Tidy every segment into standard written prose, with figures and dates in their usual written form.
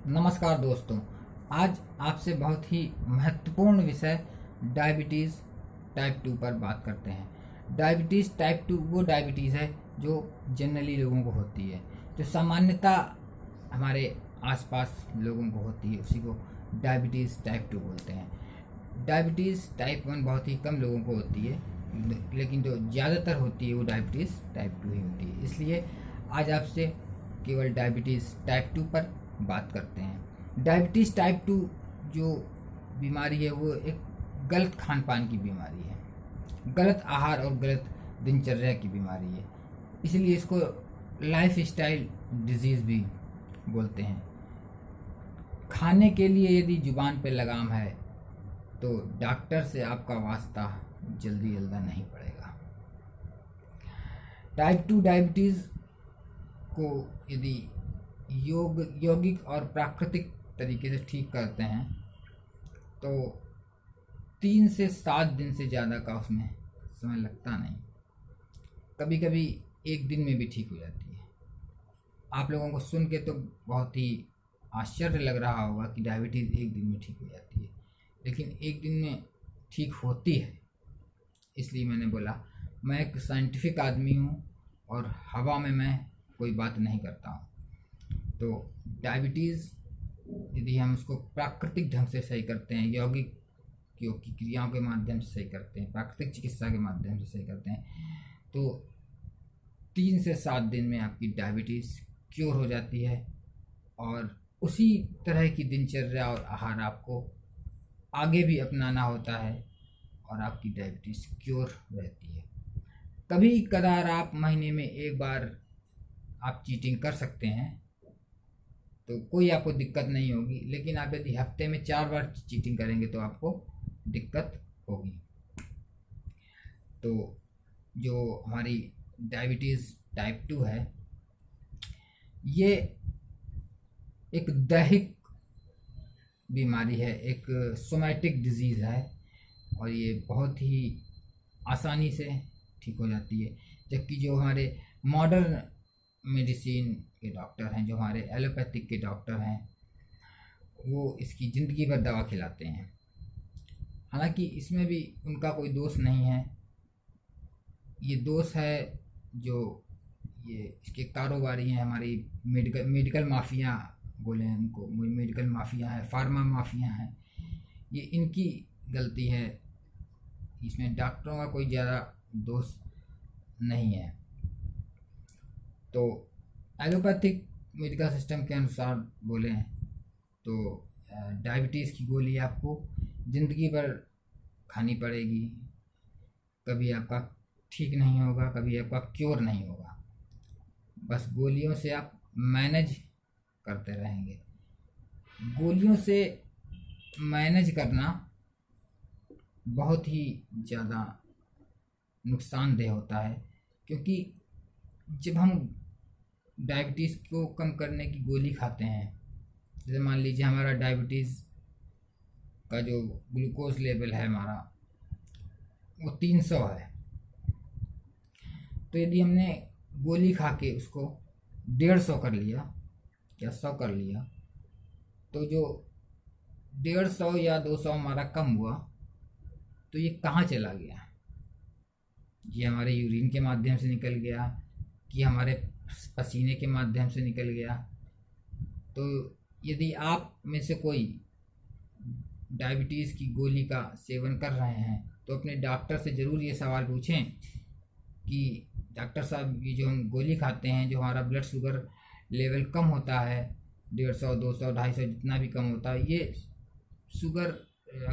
नमस्कार दोस्तों। आज आपसे बहुत ही महत्वपूर्ण विषय डायबिटीज़ टाइप 2 पर बात करते हैं। डायबिटीज़ टाइप 2 वो डायबिटीज़ है जो जनरली लोगों को होती है, जो सामान्यतः हमारे आसपास लोगों को होती है, उसी को डायबिटीज़ टाइप 2 बोलते हैं। डायबिटीज़ टाइप 1 बहुत ही कम लोगों को होती है, लेकिन जो ज़्यादातर होती है वो डायबिटीज़ टाइप 2 ही होती है। इसलिए आज आपसे केवल डायबिटीज़ टाइप 2 पर बात करते हैं। डायबिटीज़ टाइप 2 जो बीमारी है वो एक गलत खान पान की बीमारी है, गलत आहार और गलत दिनचर्या की बीमारी है। इसलिए इसको लाइफ स्टाइल डिजीज़ भी बोलते हैं। खाने के लिए यदि जुबान पे लगाम है तो डॉक्टर से आपका वास्ता जल्दी जल्दा नहीं पड़ेगा। टाइप 2 डायबिटीज़ को यदि यौगिक और प्राकृतिक तरीके से ठीक करते हैं तो 3 से 7 दिन से ज़्यादा का उसमें समय लगता नहीं, कभी कभी एक दिन में भी ठीक हो जाती है। आप लोगों को सुन के तो बहुत ही आश्चर्य लग रहा होगा कि डायबिटीज़ एक दिन में ठीक हो जाती है, लेकिन एक दिन में ठीक होती है। इसलिए मैंने बोला मैं एक साइंटिफिक आदमी हूँ और हवा में मैं कोई बात नहीं करता हूँ। तो डायबिटीज़ यदि हम उसको प्राकृतिक ढंग से सही करते हैं, यौगिक योग की क्रियाओं के माध्यम से सही करते हैं, प्राकृतिक चिकित्सा के माध्यम से सही करते हैं, तो 3 से 7 दिन में आपकी डायबिटीज़ क्योर हो जाती है। और उसी तरह की दिनचर्या और आहार आपको आगे भी अपनाना होता है और आपकी डायबिटीज़ क्योर रहती है। कभी कदार आप महीने में एक बार आप चीटिंग कर सकते हैं तो कोई आपको दिक्कत नहीं होगी, लेकिन आप यदि हफ्ते में 4 बार चीटिंग करेंगे तो आपको दिक्कत होगी। तो जो हमारी डायबिटीज़ टाइप 2 है ये एक दैहिक बीमारी है, एक सोमैटिक डिजीज़ है और ये बहुत ही आसानी से ठीक हो जाती है। जबकि जो हमारे मॉडर्न मेडिसिन के डॉक्टर हैं, जो हमारे एलोपैथिक के डॉक्टर हैं, वो इसकी ज़िंदगी भर दवा खिलाते हैं। हालांकि इसमें भी उनका कोई दोष नहीं है, ये दोष है जो ये इसके कारोबारी हैं, हमारी मेडिकल माफिया बोले हैं उनको, मेडिकल माफिया है, फार्मा माफिया है, ये इनकी गलती है। इसमें डॉक्टरों का कोई ज़्यादा दोष नहीं है। तो एलोपैथिक मेडिकल सिस्टम के अनुसार बोले तो डायबिटीज़ की गोली आपको ज़िंदगी भर खानी पड़ेगी, कभी आपका ठीक नहीं होगा, कभी आपका क्योर नहीं होगा। बस गोलियों से आप मैनेज करते रहेंगे। गोलियों से मैनेज करना बहुत ही ज़्यादा नुकसानदेह होता है, क्योंकि जब हम डायबिटीज़ को कम करने की गोली खाते हैं, जैसे मान लीजिए हमारा डायबिटीज़ का जो ग्लूकोज लेवल है हमारा वो 300 है, तो यदि हमने गोली खा के उसको 150 कर लिया या 100 कर लिया, तो जो 150 या 200 हमारा कम हुआ तो ये कहाँ चला गया? ये हमारे यूरिन के माध्यम से निकल गया कि हमारे पसीने के माध्यम से निकल गया? तो यदि आप में से कोई डायबिटीज़ की गोली का सेवन कर रहे हैं तो अपने डॉक्टर से ज़रूर ये सवाल पूछें कि डॉक्टर साहब, ये जो हम गोली खाते हैं, जो हमारा ब्लड शुगर लेवल कम होता है 150, 200, 250 जितना भी कम होता है, ये शुगर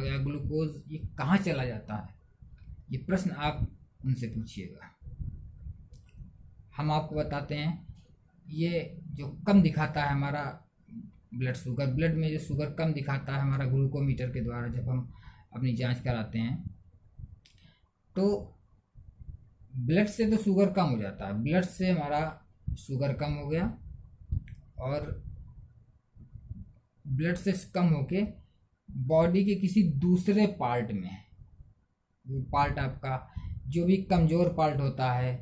या ग्लूकोज ये कहाँ चला जाता है? ये प्रश्न आप उनसे पूछिएगा। हम आपको बताते हैं, ये जो कम दिखाता है हमारा ब्लड शुगर, ब्लड में जो शुगर कम दिखाता है हमारा ग्लूकोमीटर के द्वारा जब हम अपनी जांच कराते हैं, तो ब्लड से तो शुगर कम हो जाता है, ब्लड से हमारा शुगर कम हो गया और ब्लड से कम होके बॉडी के किसी दूसरे पार्ट में, वो पार्ट आपका जो भी कमज़ोर पार्ट होता है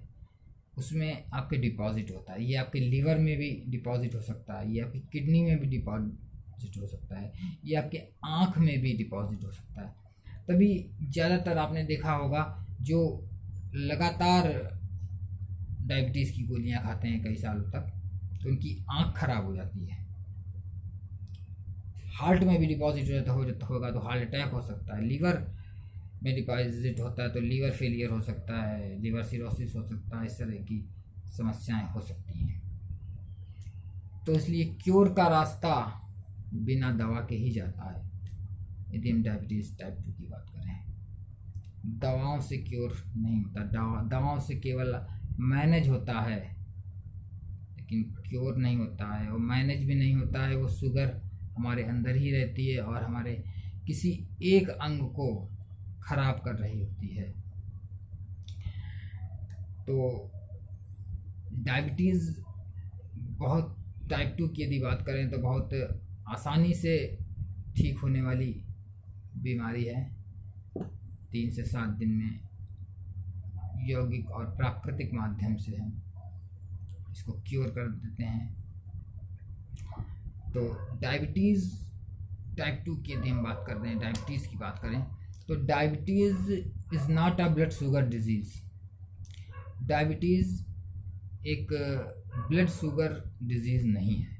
उसमें आपके डिपॉजिट होता है। ये आपके लीवर में भी डिपॉजिट हो सकता है, ये आपकी किडनी में भी डिपॉजिट हो सकता है, ये आपके आँख में भी डिपॉजिट हो सकता है। तभी ज़्यादातर आपने देखा होगा जो लगातार डायबिटीज़ की गोलियां खाते हैं कई सालों तक, तो उनकी आँख खराब हो जाती है। हार्ट में भी डिपॉजिट होगा तो हार्ट अटैक हो सकता है। लीवर में डिपॉजिट होता है तो लीवर फेलियर हो सकता है, लीवर सिरोसिस हो सकता है, इस तरह की समस्याएं हो सकती हैं। तो इसलिए क्योर का रास्ता बिना दवा के ही जाता है। यदि हम डायबिटीज़ टाइप 2 की बात करें, दवाओं से क्योर नहीं होता, दवाओं से केवल मैनेज होता है लेकिन क्योर नहीं होता है। और मैनेज भी नहीं होता है, वो शुगर हमारे अंदर ही रहती है और हमारे किसी एक अंग को खराब कर रही होती है। तो डायबिटीज़ बहुत, टाइप 2 की यदि बात करें तो बहुत आसानी से ठीक होने वाली बीमारी है। 3 से 7 दिन में यौगिक और प्राकृतिक माध्यम से हम इसको क्योर कर देते हैं। तो डायबिटीज़ टाइप 2 की यदि हम बात कर रहे हैं, डायबिटीज़ की बात करें, तो diabetes is not a blood sugar disease. Diabetes एक ब्लड शुगर डिजीज़ नहीं है।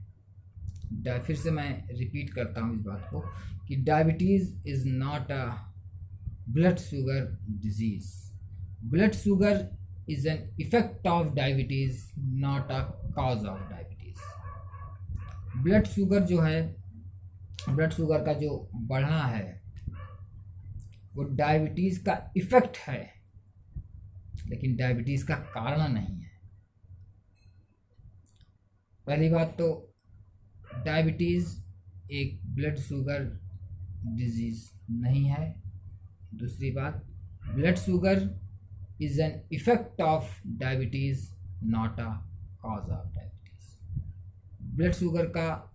फिर से मैं रिपीट करता हूँ इस बात को कि diabetes is not a blood sugar disease. Blood sugar is an effect of diabetes, not a cause of diabetes. Blood sugar जो है, ब्लड शुगर का जो बढ़ना है वो डायबिटीज़ का इफेक्ट है, लेकिन डायबिटीज़ का कारण नहीं है। पहली बात तो डायबिटीज़ एक ब्लड शुगर डिजीज़ नहीं है। दूसरी बात, blood sugar is an effect of diabetes, not a cause of diabetes. Blood sugar का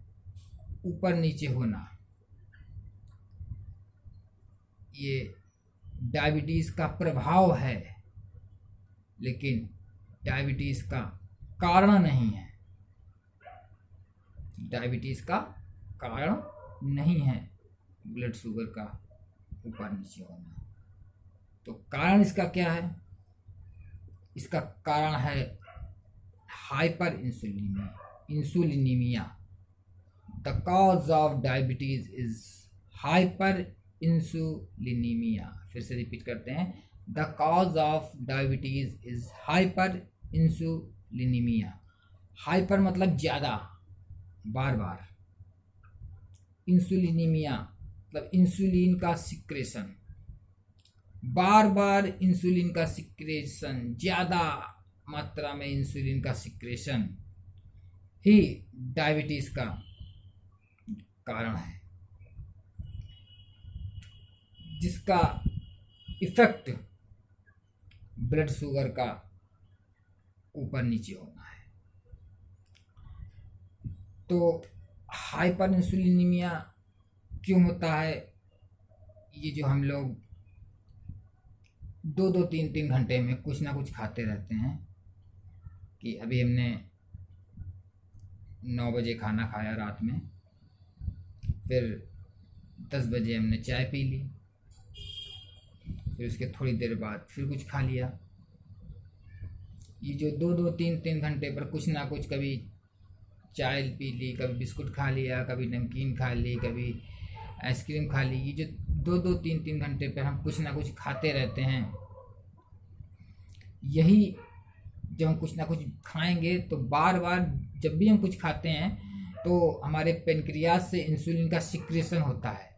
ऊपर नीचे होना ये डायबिटीज़ का प्रभाव है, लेकिन डायबिटीज़ का कारण नहीं है। डायबिटीज़ का कारण नहीं है ब्लड शुगर का ऊपर नीचे होना। तो कारण इसका क्या है? इसका कारण है hyper insulinaemia. The cause of diabetes is hyper insulinaemia. फिर से रिपीट करते हैं, the cause of diabetes is hyper insulinaemia. Hyper मतलब ज़्यादा, बार बार। इंसुलिनीमिया मतलब इंसुलिन का सिक्रेशन, बार बार इंसुलिन का सिक्रेशन, ज़्यादा मात्रा में इंसुलिन का सिक्रेशन ही डायबिटीज़ का कारण है, जिसका इफेक्ट ब्लड शुगर का ऊपर नीचे होना है। तो हाइपर इंसुलिनीमिया क्यों होता है? ये जो हम लोग 2-2, 3-3 घंटे में कुछ ना कुछ खाते रहते हैं, कि अभी हमने 9 बजे खाना खाया रात में, फिर 10 बजे हमने चाय पी ली, फिर उसके थोड़ी देर बाद फिर कुछ खा लिया। ये जो 2-2, 3-3 घंटे पर कुछ ना कुछ, कभी चाय पी ली, कभी बिस्कुट खा लिया, कभी नमकीन खा ली, कभी आइसक्रीम खा ली, ये जो 2-2, 3-3 घंटे पर हम कुछ ना कुछ खाते रहते हैं, यही जब हम कुछ ना कुछ खाएंगे तो बार बार जब भी हम कुछ खाते हैं तो हमारे पेनक्रियास से इंसुलिन का सिक्रेशन होता है।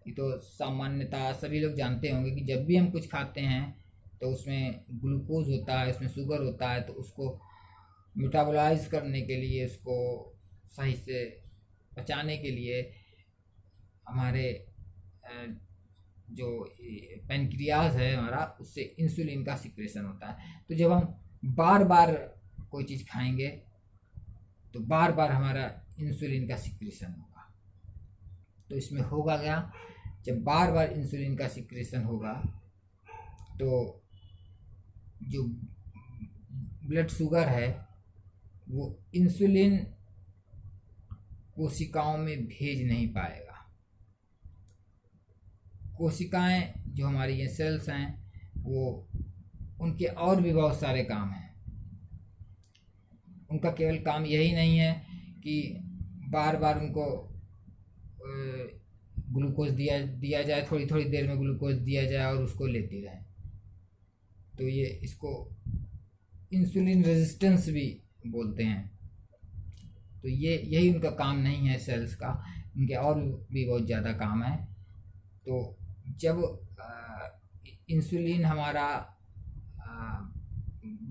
ये तो सामान्यतः सभी लोग जानते होंगे कि जब भी हम कुछ खाते हैं तो उसमें ग्लूकोज होता है, उसमें शुगर होता है, तो उसको मेटाबोलाइज करने के लिए, उसको सही से पचाने के लिए हमारे जो पेनक्रियाज है हमारा, उससे इंसुलिन का सिक्रेशन होता है। तो जब हम बार बार कोई चीज़ खाएंगे तो बार बार हमारा इंसुलिन का सिक्रेशन होगा। तो इसमें होगा क्या, जब बार बार इंसुलिन का सिक्रेशन होगा तो जो ब्लड शुगर है वो इंसुलिन कोशिकाओं में भेज नहीं पाएगा। कोशिकाएं जो हमारी ये सेल्स हैं, वो उनके और भी बहुत सारे काम हैं। उनका केवल काम यही नहीं है कि बार बार उनको ग्लूकोज दिया जाए, थोड़ी थोड़ी देर में ग्लूकोज दिया जाए और उसको लेती रहें। तो ये इसको इंसुलिन रेजिस्टेंस भी बोलते हैं। तो यही उनका काम नहीं है सेल्स का, उनके और भी बहुत ज़्यादा काम है। तो जब इंसुलिन हमारा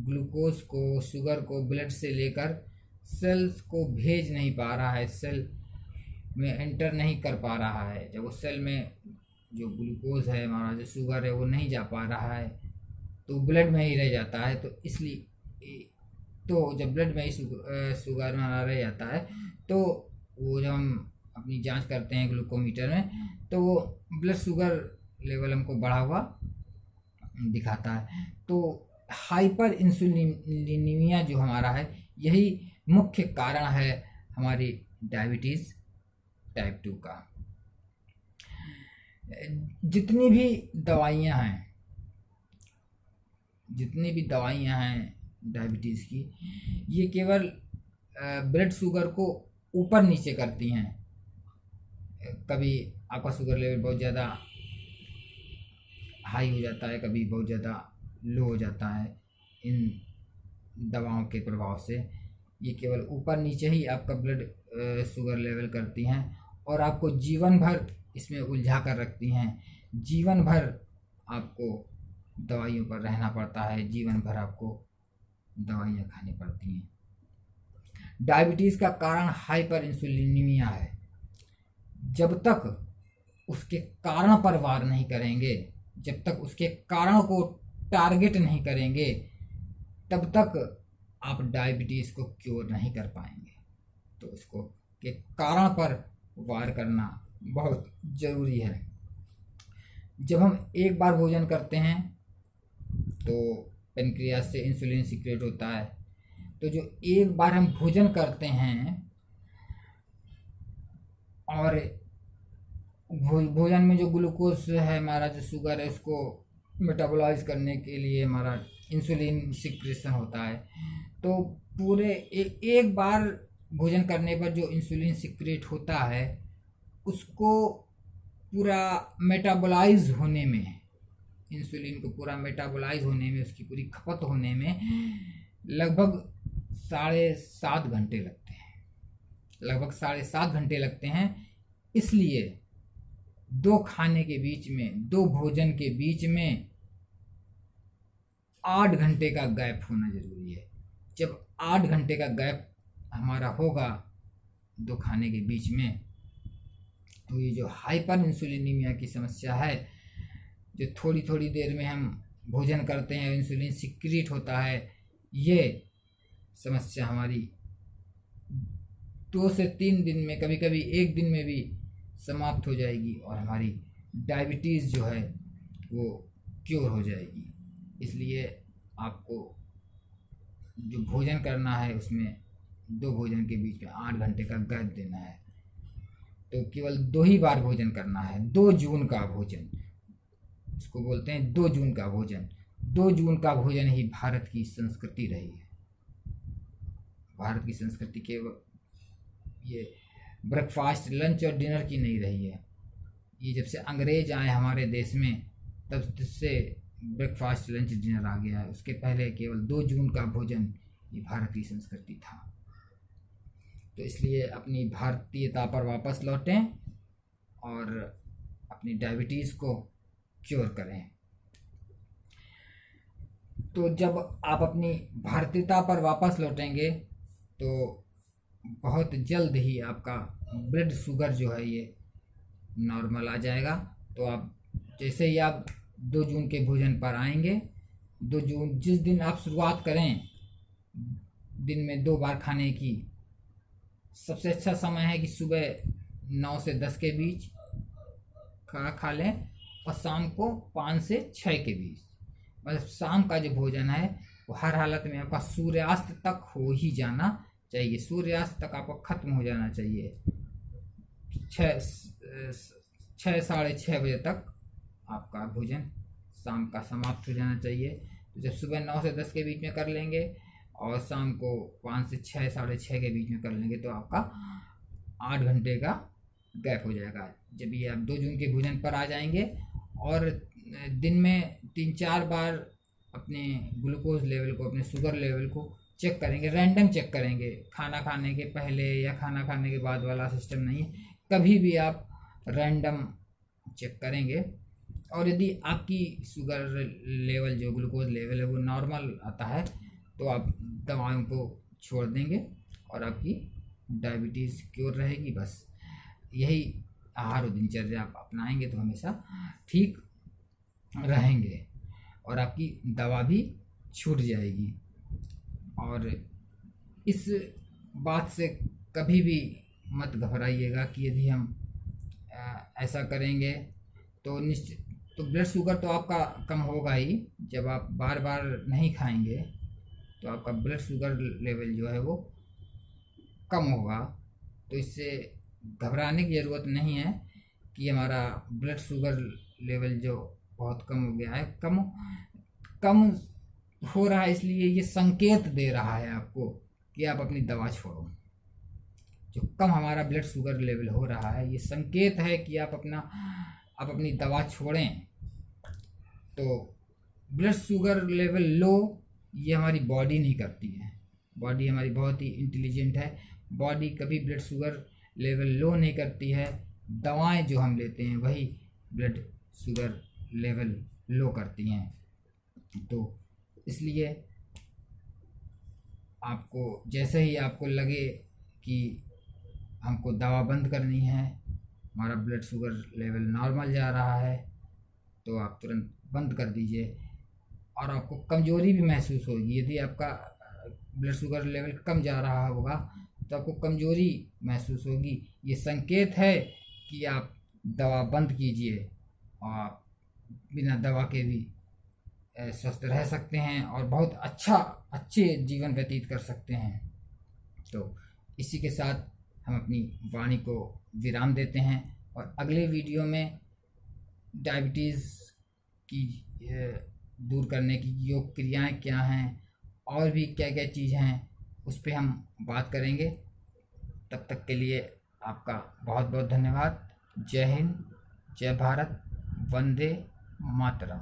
ग्लूकोज को, शुगर को ब्लड से लेकर सेल्स को भेज नहीं पा रहा है, सेल में एंटर नहीं कर पा रहा है, जब उस सेल में जो ग्लूकोज है, हमारा जो शुगर है, वो नहीं जा पा रहा है, तो ब्लड में ही रह जाता है। तो इसलिए तो जब ब्लड में ही शुगर में रह जाता है, तो वो जब हम अपनी जांच करते हैं ग्लूकोमीटर में, तो वो ब्लड शुगर लेवल हमको बढ़ा हुआ दिखाता है। तो हाइपर इंसुलिनीमिया जो हमारा है, यही मुख्य कारण है हमारी डायबिटीज़ टाइप 2 का। जितनी भी दवाइयाँ हैं डायबिटीज़ की, ये केवल ब्लड शुगर को ऊपर नीचे करती हैं। कभी आपका शुगर लेवल बहुत ज़्यादा हाई हो जाता है, कभी बहुत ज़्यादा लो हो जाता है। इन दवाओं के प्रभाव से ये केवल ऊपर नीचे ही आपका ब्लड शुगर लेवल करती हैं और आपको जीवन भर इसमें उलझा कर रखती हैं। जीवन भर आपको दवाइयों पर रहना पड़ता है, जीवन भर आपको दवाइयाँ खानी पड़ती हैं। डायबिटीज़ का कारण हाइपर इंसुलिनीमिया है। जब तक उसके कारण पर वार नहीं करेंगे, जब तक उसके कारण को टारगेट नहीं करेंगे, तब तक आप डायबिटीज़ को क्योर नहीं कर पाएंगे। तो उसको के कारण पर वार करना बहुत ज़रूरी है। जब हम एक बार भोजन करते हैं तो पेनक्रियास से इंसुलिन सीक्रेट होता है। तो जो एक बार हम भोजन करते हैं और भोजन में जो ग्लूकोज है, हमारा जो शुगर है, उसको मेटाबोलाइज करने के लिए हमारा इंसुलिन सिक्रेशन होता है। तो पूरे एक बार भोजन करने पर जो इंसुलिन सिक्रेट होता है, उसको पूरा मेटाबोलाइज होने में, इंसुलिन को पूरा मेटाबोलाइज होने में, उसकी पूरी खपत होने में लगभग 7.5 घंटे लगते हैं। लगभग 7.5 घंटे लगते हैं। इसलिए दो खाने के बीच में, दो भोजन के बीच में 8 घंटे का गैप होना जरूरी है। जब 8 घंटे का गैप हमारा होगा दो खाने के बीच में, तो ये जो हाइपर इंसुलिनीमिया की समस्या है, जो थोड़ी थोड़ी देर में हम भोजन करते हैं, इंसुलिन सिक्रीट होता है, ये समस्या हमारी 2 से 3 दिन में, कभी कभी 1 दिन में भी समाप्त हो जाएगी और हमारी डायबिटीज़ जो है वो क्योर हो जाएगी। इसलिए आपको जो भोजन करना है उसमें दो भोजन के बीच में 8 घंटे का गैप देना है। तो केवल 2 ही बार भोजन करना है। 2 जून का भोजन, इसको बोलते हैं 2 जून का भोजन। 2 जून का भोजन ही भारत की संस्कृति रही है। भारत की संस्कृति केवल ये ब्रेकफास्ट, लंच और डिनर की नहीं रही है। ये जब से अंग्रेज आए हमारे देश में, तब से ब्रेकफास्ट, लंच, डिनर आ गया है। उसके पहले केवल 2 जून का भोजन ये भारत की संस्कृति था। तो इसलिए अपनी भारतीयता पर वापस लौटें और अपनी डायबिटीज़ को क्योर करें। तो जब आप अपनी भारतीयता पर वापस लौटेंगे तो बहुत जल्द ही आपका ब्लड शुगर जो है ये नॉर्मल आ जाएगा। तो आप जैसे ही आप 2 जून के भोजन पर आएंगे, 2 जून जिस दिन आप शुरुआत करें दिन में 2 बार खाने की, सबसे अच्छा समय है कि सुबह 9 से 10 के बीच खा लें और शाम को 5 से 6 के बीच। मतलब शाम का जो भोजन है वो हर हालत में आपका सूर्यास्त तक हो ही जाना चाहिए, सूर्यास्त तक आपको ख़त्म हो जाना चाहिए। 6-6:30 बजे तक आपका भोजन शाम का समाप्त हो जाना चाहिए। तो जब सुबह 9 से 10 के बीच में कर लेंगे और शाम को 5 से 6, 6:30 के बीच में कर लेंगे तो आपका 8 घंटे का गैप हो जाएगा। जब ये आप 2 जून के भोजन पर आ जाएंगे और दिन में 3-4 बार अपने ग्लूकोज लेवल को, अपने शुगर लेवल को चेक करेंगे, रैंडम चेक करेंगे, खाना खाने के पहले या खाना खाने के बाद वाला सिस्टम नहीं है, कभी भी आप रैंडम चेक करेंगे। और यदि आपकी शुगर लेवल, जो ग्लूकोज लेवल है वो नॉर्मल आता है तो आप दवाओं को छोड़ देंगे और आपकी डायबिटीज़ क्योर रहेगी। बस यही आहार और दिनचर्या आप अपनाएंगे तो हमेशा ठीक रहेंगे और आपकी दवा भी छूट जाएगी। और इस बात से कभी भी मत घबराइएगा कि यदि हम ऐसा करेंगे तो निश्चित तो ब्लड शुगर तो आपका कम होगा ही। जब आप बार बार नहीं खाएंगे तो आपका ब्लड शुगर लेवल जो है वो कम होगा। तो इससे घबराने की ज़रूरत नहीं है कि हमारा ब्लड शुगर लेवल जो बहुत कम हो गया है, कम हो रहा है, इसलिए ये संकेत दे रहा है आपको कि आप अपनी दवा छोड़ो। जो कम हमारा ब्लड शुगर लेवल हो रहा है ये संकेत है कि आप अपनी दवा छोड़ें। तो ब्लड शुगर लेवल लो ये हमारी बॉडी नहीं करती है। बॉडी हमारी बहुत ही इंटेलिजेंट है, बॉडी कभी ब्लड शुगर लेवल लो नहीं करती है। दवाएं जो हम लेते हैं वही ब्लड शुगर लेवल लो करती हैं। तो इसलिए आपको जैसे ही आपको लगे कि हमको दवा बंद करनी है, हमारा ब्लड शुगर लेवल नॉर्मल जा रहा है, तो आप तुरंत बंद कर दीजिए। और आपको कमज़ोरी भी महसूस होगी। यदि आपका ब्लड शुगर लेवल कम जा रहा होगा तो आपको कमज़ोरी महसूस होगी। ये संकेत है कि आप दवा बंद कीजिए और आप बिना दवा के भी स्वस्थ रह सकते हैं और बहुत अच्छे जीवन व्यतीत कर सकते हैं। तो इसी के साथ हम अपनी वाणी को विराम देते हैं और अगले वीडियो में डायबिटीज़ की दूर करने की योग क्रियाएं क्या हैं और भी क्या क्या चीज़ हैं उस पर हम बात करेंगे। तब तक के लिए आपका बहुत बहुत धन्यवाद। जय हिंद, जय भारत, वंदे मातरम।